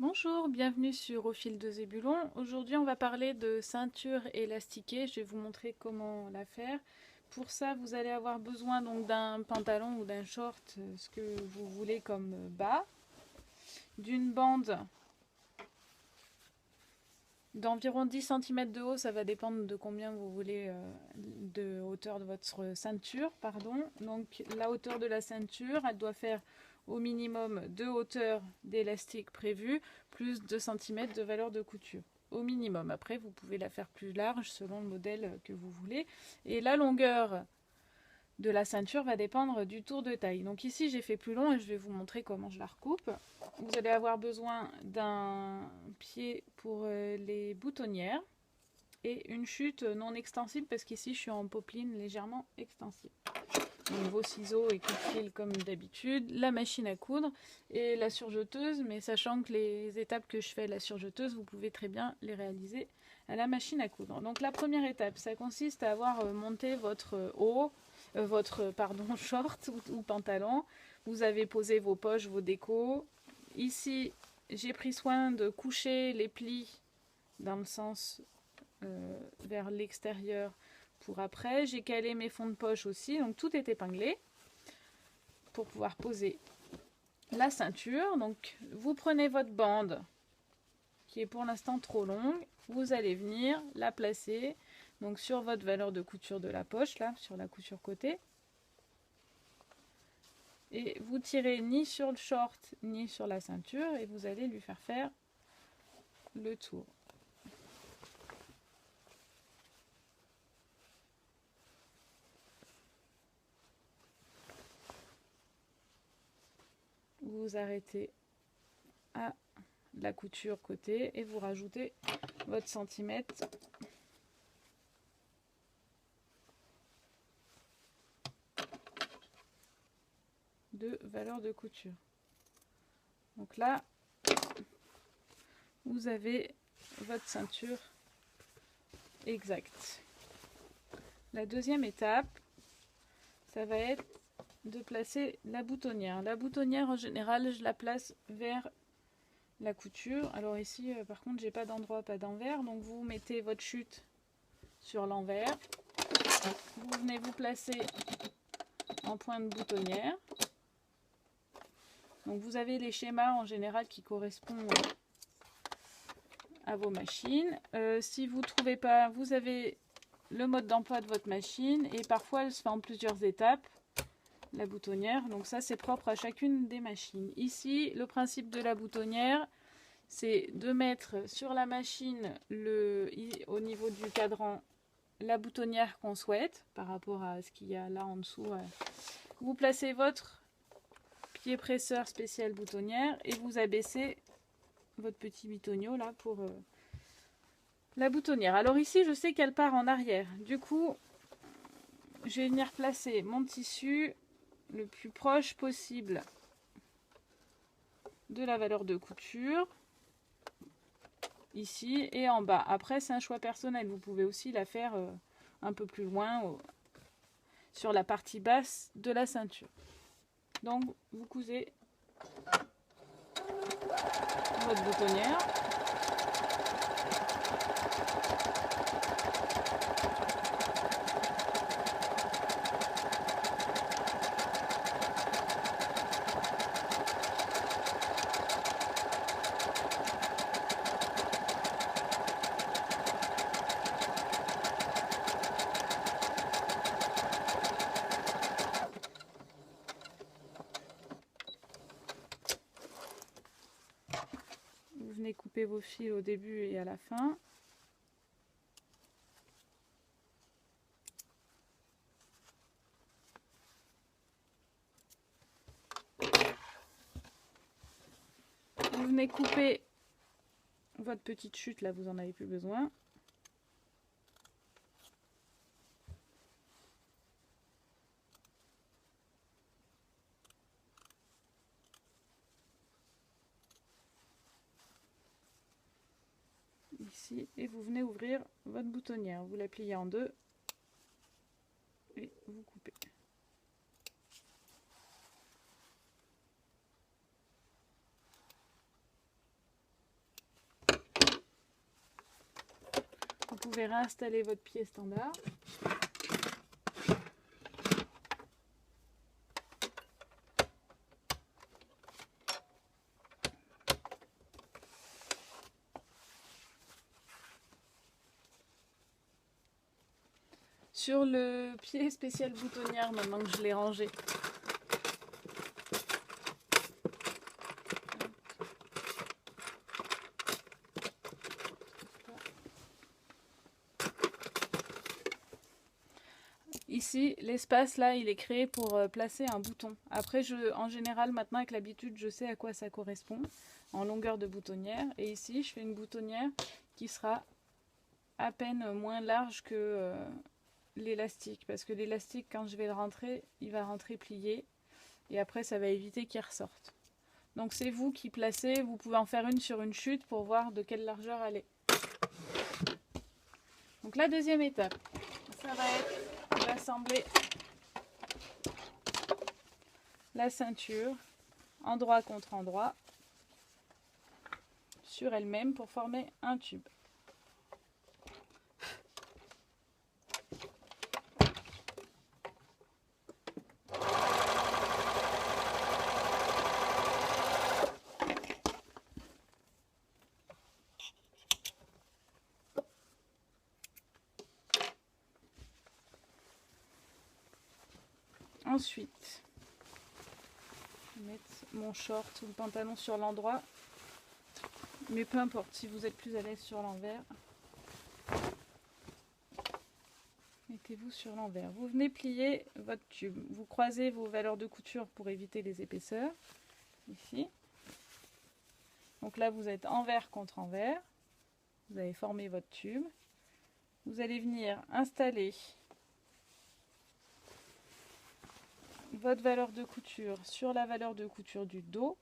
Bonjour, bienvenue sur Au fil de Zébulon. Aujourd'hui, on va parler de ceinture élastiquée. Je vais vous montrer comment la faire. Pour ça, vous allez avoir besoin donc d'un pantalon ou d'un short, ce que vous voulez comme bas, d'une bande d'environ 10 cm de haut, ça va dépendre de combien vous voulez de hauteur de votre ceinture, pardon. Donc la hauteur de la ceinture, elle doit faire au minimum 2 hauteurs d'élastique prévues, plus 2 cm de valeur de couture. Au minimum. Après, vous pouvez la faire plus large selon le modèle que vous voulez. Et la longueur de la ceinture va dépendre du tour de taille. Donc ici, j'ai fait plus long et je vais vous montrer comment je la recoupe. Vous allez avoir besoin d'un pied pour les boutonnières et une chute non extensible parce qu'ici, je suis en popeline légèrement extensible. Donc vos ciseaux et coupe-fil comme d'habitude, la machine à coudre et la surjeteuse, mais sachant que les étapes que je fais à la surjeteuse, vous pouvez très bien les réaliser à la machine à coudre. Donc la première étape, ça consiste à avoir monté votre haut, short ou pantalon. Vous avez posé vos poches, vos décos. Ici, j'ai pris soin de coucher les plis dans le sens vers l'extérieur pour après. J'ai calé mes fonds de poche aussi, donc tout est épinglé pour pouvoir poser la ceinture. Donc vous prenez votre bande qui est pour l'instant trop longue, vous allez venir la placer donc sur votre valeur de couture de la poche, là sur la couture côté, et vous tirez ni sur le short ni sur la ceinture et vous allez lui faire le tour. Vous arrêtez à la couture côté et vous rajoutez votre centimètre de valeur de couture. Donc là, vous avez votre ceinture exacte. La deuxième étape, ça va être de placer la boutonnière. La boutonnière, en général, je la place vers la couture. Alors ici, par contre, j'ai pas d'endroit, pas d'envers. Donc vous mettez votre chute sur l'envers. Vous venez vous placer en point de boutonnière. Donc vous avez les schémas en général qui correspondent à vos machines. Si vous ne trouvez pas, vous avez le mode d'emploi de votre machine et parfois elle se fait en plusieurs étapes, la boutonnière. Donc ça, c'est propre à chacune des machines. Ici, le principe de la boutonnière, c'est de mettre sur la machine au niveau du cadran la boutonnière qu'on souhaite par rapport à ce qu'il y a là en dessous. Vous placez votre pied presseur spécial boutonnière et vous abaissez votre petit bitonio là pour la boutonnière. Alors ici, je sais qu'elle part en arrière. Du coup, je vais venir placer mon tissu le plus proche possible de la valeur de couture, ici et en bas. Après, c'est un choix personnel. Vous pouvez aussi la faire un peu plus loin sur la partie basse de la ceinture. Donc, vous cousez votre boutonnière. Vous venez couper vos fils au début et à la fin. Vous venez couper votre petite chute, là vous en avez plus besoin. Ici, et vous venez ouvrir votre boutonnière. Vous la pliez en deux et vous coupez. pouvez réinstaller votre pied standard. Sur le pied spécial boutonnière, maintenant que je l'ai rangé, ici, l'espace là, il est créé pour placer un bouton. Après, en général, maintenant avec l'habitude, je sais à quoi ça correspond en longueur de boutonnière. Et ici, je fais une boutonnière qui sera à peine moins large que l'élastique. Parce que l'élastique, quand je vais le rentrer, il va rentrer plié. Et après, ça va éviter qu'il ressorte. Donc c'est vous qui placez, vous pouvez en faire une sur une chute pour voir de quelle largeur elle est. Donc la deuxième étape, ça va être d'assembler la ceinture endroit contre endroit sur elle-même pour former un tube. Ensuite, je vais mettre mon short ou le pantalon sur l'endroit, mais peu importe, si vous êtes plus à l'aise sur l'envers, mettez-vous sur l'envers. Vous venez plier votre tube, vous croisez vos valeurs de couture pour éviter les épaisseurs, ici. Donc là, vous êtes envers contre envers, vous avez formé votre tube. Vous allez venir installer votre valeur de couture sur la valeur de couture du dos,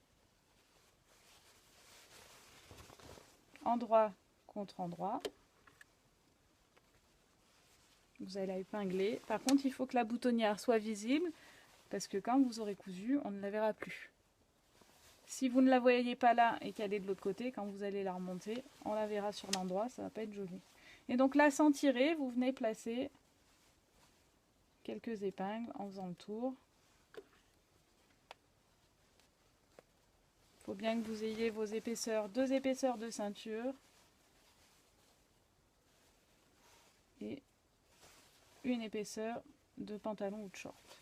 endroit contre endroit. Vous allez la épingler. Par contre, il faut que la boutonnière soit visible parce que quand vous aurez cousu, on ne la verra plus. Si vous ne la voyez pas là et qu'elle est de l'autre côté, quand vous allez la remonter, on la verra sur l'endroit, ça ne va pas être joli. Et donc là, sans tirer, vous venez placer quelques épingles en faisant le tour. Il faut bien que vous ayez vos épaisseurs, 2 épaisseurs de ceinture et une épaisseur de pantalon ou de short.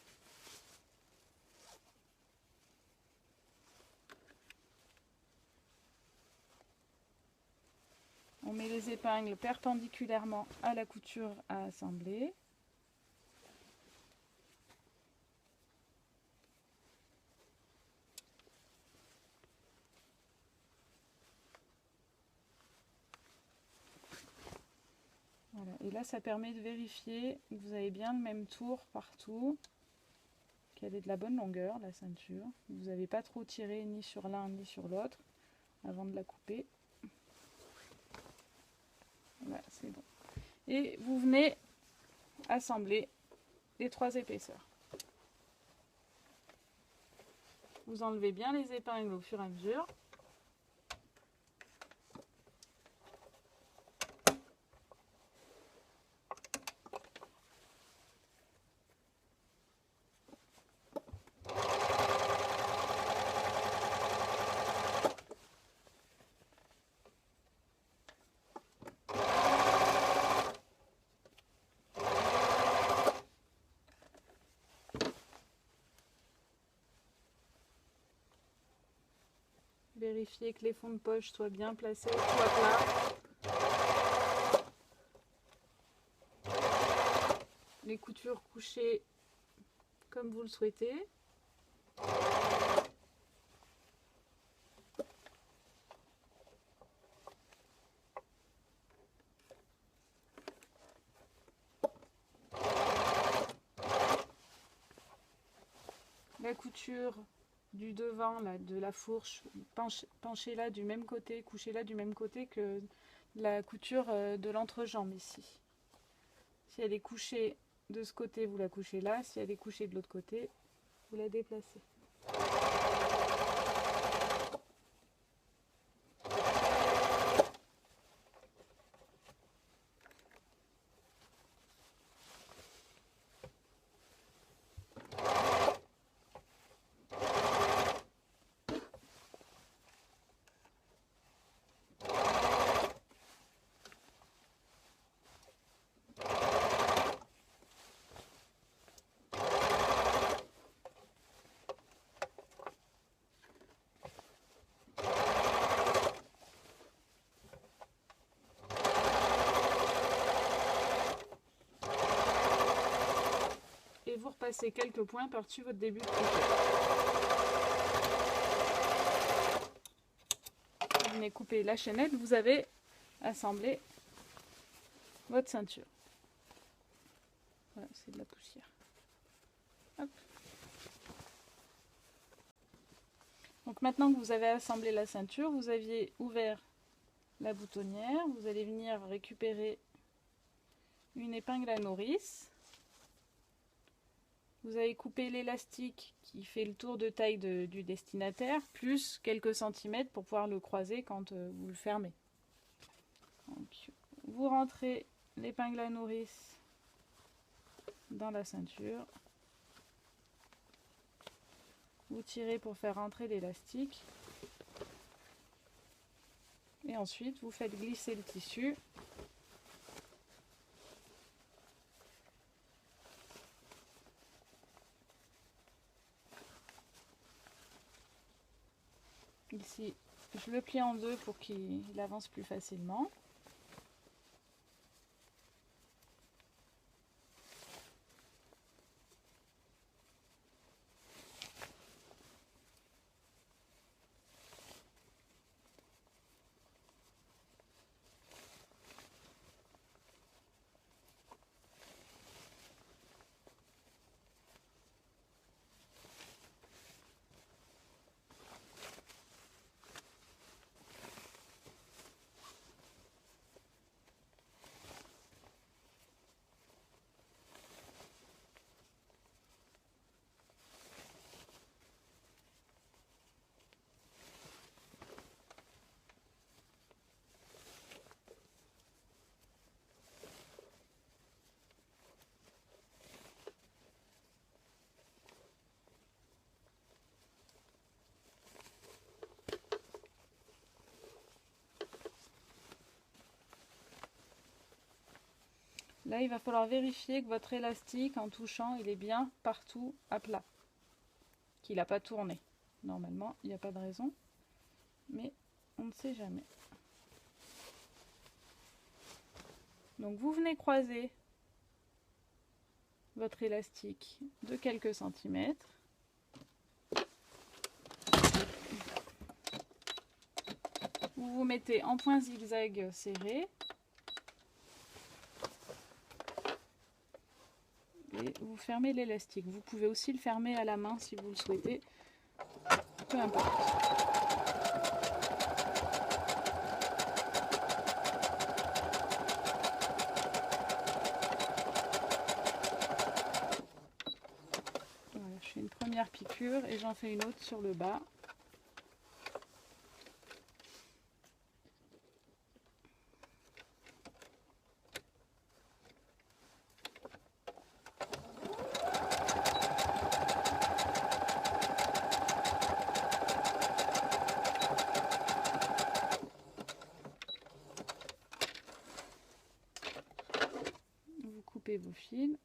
On met les épingles perpendiculairement à la couture à assembler. Voilà. Et là, ça permet de vérifier que vous avez bien le même tour partout, qu'elle est de la bonne longueur, la ceinture. Vous n'avez pas trop tiré ni sur l'un ni sur l'autre avant de la couper. Voilà, c'est bon. Et vous venez assembler les 3 épaisseurs. Vous enlevez bien les épingles au fur et à mesure. Vérifiez que les fonds de poche soient bien placés, soient plats. Les coutures couchées comme vous le souhaitez. La couture du devant là, de la fourche, penchez-la du même côté, couchez-la du même côté que la couture de l'entrejambe ici. Si elle est couchée de ce côté, vous la couchez là. Si elle est couchée de l'autre côté, vous la déplacez. pour passer quelques points par-dessus votre début de crochet. Vous venez couper la chaînette, vous avez assemblé votre ceinture. Voilà, c'est de la poussière. Hop. Donc maintenant que vous avez assemblé la ceinture, vous aviez ouvert la boutonnière, vous allez venir récupérer une épingle à nourrice. Vous avez coupé l'élastique qui fait le tour de taille du destinataire, plus quelques centimètres pour pouvoir le croiser quand vous le fermez. Donc, vous rentrez l'épingle à nourrice dans la ceinture. Vous tirez pour faire rentrer l'élastique. Et ensuite, vous faites glisser le tissu. Ici, je le plie en deux pour qu'il avance plus facilement. Là, il va falloir vérifier que votre élastique, en touchant, il est bien partout à plat. Qu'il n'a pas tourné. Normalement, il n'y a pas de raison. Mais on ne sait jamais. Donc, vous venez croiser votre élastique de quelques centimètres. Vous vous mettez en point zigzag serré. Et vous fermez l'élastique. Vous pouvez aussi le fermer à la main si vous le souhaitez. Peu importe. Voilà, je fais une première piqûre et j'en fais une autre sur le bas. Vos fils.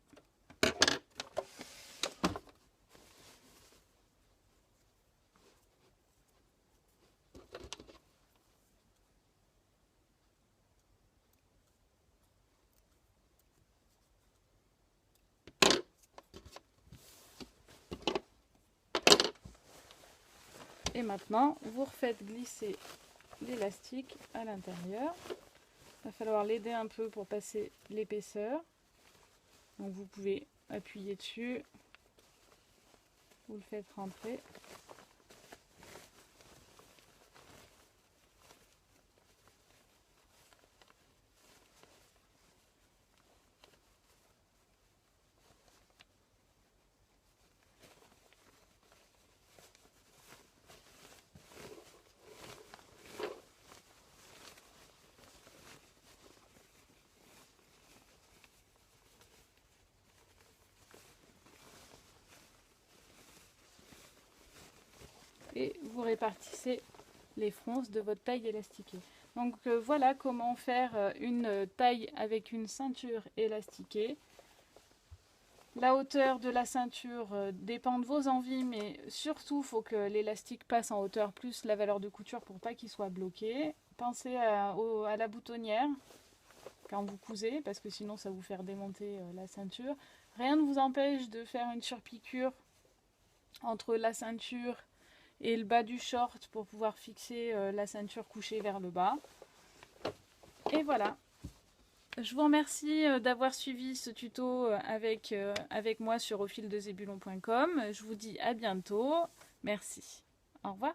Et maintenant, vous refaites glisser l'élastique à l'intérieur. Il va falloir l'aider un peu pour passer l'épaisseur. Donc vous pouvez appuyer dessus, vous le faites rentrer. Et vous répartissez les fronces de votre taille élastiquée. Donc voilà comment faire une taille avec une ceinture élastiquée. La hauteur de la ceinture dépend de vos envies, mais surtout il faut que l'élastique passe en hauteur plus la valeur de couture pour pas qu'il soit bloqué. Pensez à la boutonnière quand vous cousez, parce que sinon ça va vous faire démonter la ceinture. Rien ne vous empêche de faire une surpiqûre entre la ceinture et le bas du short pour pouvoir fixer la ceinture couchée vers le bas. Et voilà. Je vous remercie d'avoir suivi ce tuto avec moi sur aufildezébulon.com. Je vous dis à bientôt. Merci. Au revoir.